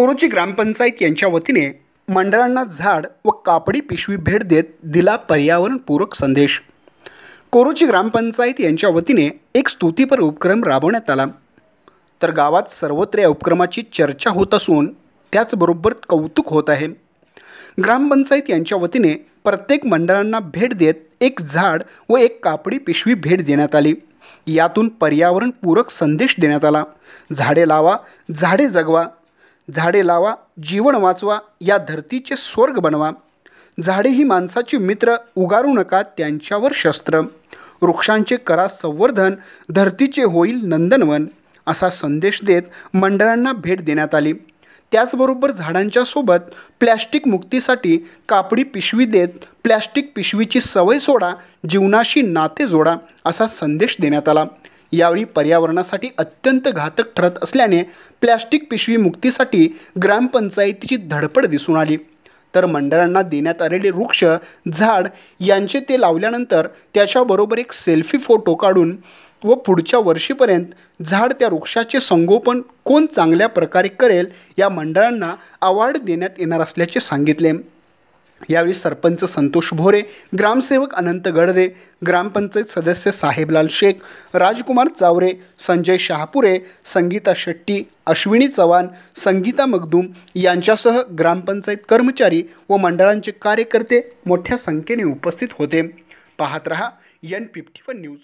कोरोची ग्रामपंचायत यांच्या वतीने मंडळांना झाड व कापडी पिशवी भेट देत दिला पर्यावरणपूरक संदेश। कोरोची ग्रामपंचायत यांच्या वतीने एक स्तुतीपर उपक्रम राबवण्यात आला। तर गावात सर्वत्र या उपक्रमाची चर्चा होत असून त्याचबरोबर कौतुक होत आहे। ग्रामपंचायत यांच्या वतीने प्रत्येक मंडळांना भेट देत एक झाड व एक कापडी पिशवी भेट देण्यात आली। यातून पर्यावरणपूरक संदेश देण्यात आला। झाडे लावा, झाडे जगवा, झाडे लावा, जीवन वाचवा, या धरतीचे स्वर्ग बनवा। झाडे ही माणसाची मित्र, उगारू नका त्यांच्यावर शस्त्र। वृक्षांचे करा संवर्धन, धरतीचे होईल नंदनवन, असा संदेश देत मंडळांना भेट देण्यात आली। त्याचबरोबर झाडांच्या सोबत प्लॅस्टिक मुक्तीसाठी कापडी पिशवी देत प्लॅस्टिक पिशवीची सवय सोडा, जीवनाशी नाते जोडा, असा संदेश देण्यात आला। यावेळी पर्यावरणासाठी अत्यंत घातक ठरत असल्याने प्लॅस्टिक पिशवी मुक्तीसाठी ग्रामपंचायतीची धडपड दिसून आली। तर मंडळांना देण्यात आलेले वृक्ष, झाड यांचे ते लावल्यानंतर त्याच्याबरोबर एक सेल्फी फोटो काढून व पुढच्या वर्षीपर्यंत झाड त्या वृक्षाचे संगोपन कोण चांगल्या प्रकारे करेल या मंडळांना अवॉर्ड देण्यात येणार असल्याचे सांगितले। यावेळी सरपंच संतोष भोरे, ग्रामसेवक अनंत गडदे, ग्रामपंचायत सदस्य साहेबलाल शेख, राजकुमार चावरे, संजय शहापुरे, संगीता शेट्टी, अश्विनी चव्हाण, संगीता मगदूम यांच्यासह ग्रामपंचायत कर्मचारी व मंडळांचे कार्यकर्ते मोठ्या संख्येने उपस्थित होते। पाहत रहा NP51 न्यूज।